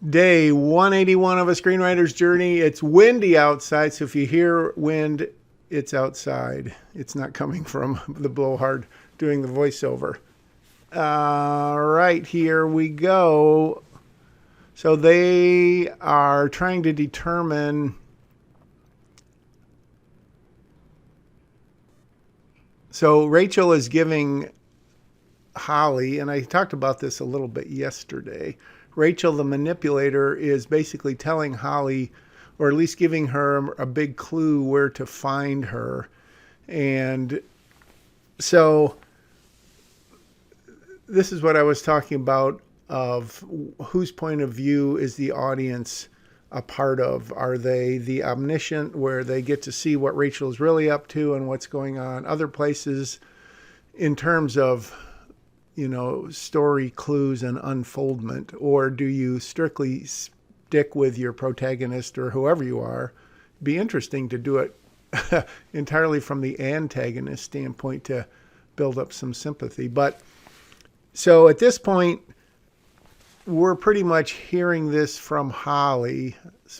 Day 181 of a screenwriter's journey. It's windy outside, so if you hear wind, it's outside. It's not coming from the blowhard doing the voiceover. All right, here we go. So they are trying to determine. So Rachel is giving Holly, and I talked about this a little bit yesterday. Rachel, the manipulator, is basically telling Holly, or at least giving her a big clue where to find her. And so this is what I was talking about, of whose point of view is the audience a part of? Are they the omniscient, where they get to see what Rachel's really up to and what's going on other places in terms of, story clues and unfoldment? Or do you strictly stick with your protagonist or whoever you are? It'd be interesting to do it entirely from the antagonist standpoint to build up some sympathy. But so at this point, we're pretty much hearing this from Holly's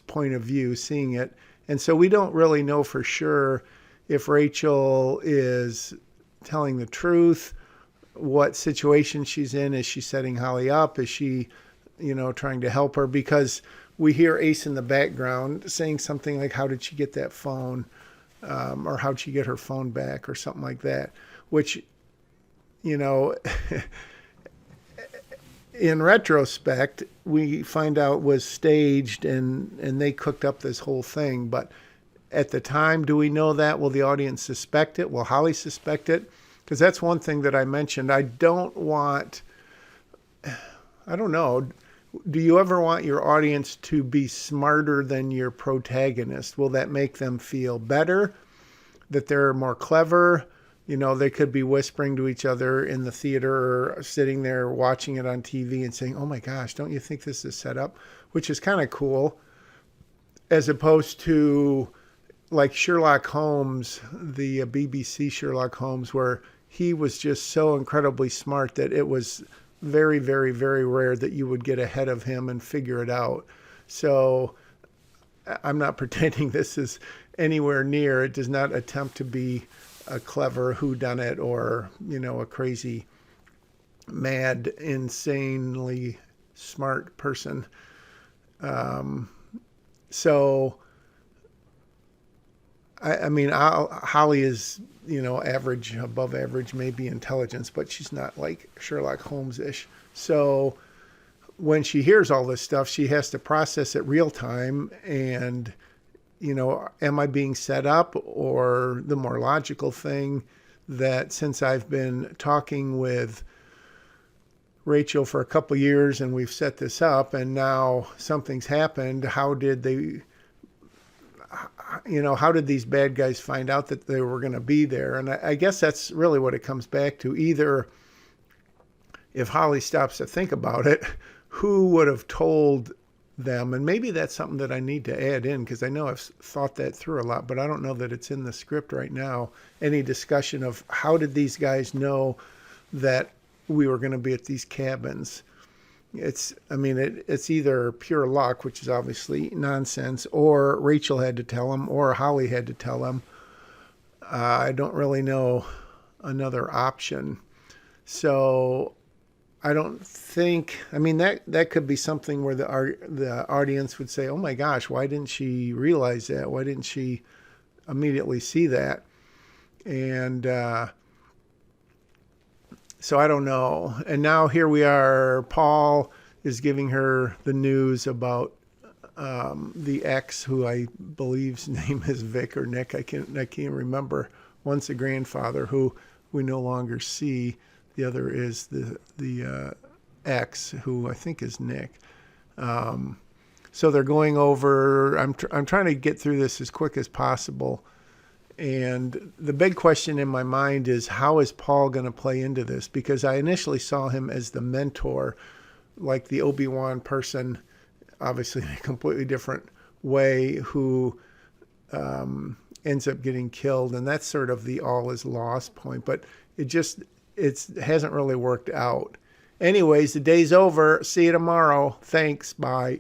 point of view, seeing it. And so we don't really know for sure if Rachel is telling the truth, what situation she's in. Is she setting Holly up? Is she, trying to help her? Because we hear Ace in the background saying something like, how did she get that phone? Or how'd she get her phone back, or something like that, which, in retrospect, we find out was staged and they cooked up this whole thing. But at the time, do we know that? Will the audience suspect it? Will Holly suspect it? Because that's one thing that I mentioned. I don't know. Do you ever want your audience to be smarter than your protagonist? Will that make them feel better? That they're more clever? They could be whispering to each other in the theater or sitting there watching it on TV and saying, oh my gosh, don't you think this is set up? Which is kind of cool, as opposed to like Sherlock Holmes, the BBC Sherlock Holmes, where he was just so incredibly smart that it was very, very, very rare that you would get ahead of him and figure it out. So I'm not pretending this is anywhere near. It does not attempt to be a clever whodunit or, a crazy, mad, insanely smart person. So, Holly is, average, above average, maybe intelligence, but she's not like Sherlock Holmes-ish. So when she hears all this stuff, she has to process it real time and, am I being set up? Or the more logical thing, that since I've been talking with Rachel for a couple of years and we've set this up and now something's happened, how did these bad guys find out that they were going to be there? And I guess that's really what it comes back to. Either, if Holly stops to think about it, who would have told them? And maybe that's something that I need to add in, because I know I've thought that through a lot, but I don't know that it's in the script right now. Any discussion of how did these guys know that we were going to be at these cabins? It's either pure luck, which is obviously nonsense, or Rachel had to tell them, or Holly had to tell them. I don't really know another option. So I don't think, that could be something where the audience would say, oh my gosh, why didn't she realize that? Why didn't she immediately see that? And so I don't know. And now here we are. Paul is giving her the news about the ex, who I believe's name is Vic or Nick. I can't remember. One's the grandfather, who we no longer see. The other is the ex, who I think is Nick. So they're going over. I'm trying to get through this as quick as possible. And the big question in my mind is, how is Paul going to play into this? Because I initially saw him as the mentor, like the Obi-Wan person, obviously in a completely different way, who ends up getting killed. And that's sort of the all is lost point. But it hasn't really worked out. Anyways, the day's over. See you tomorrow. Thanks. Bye.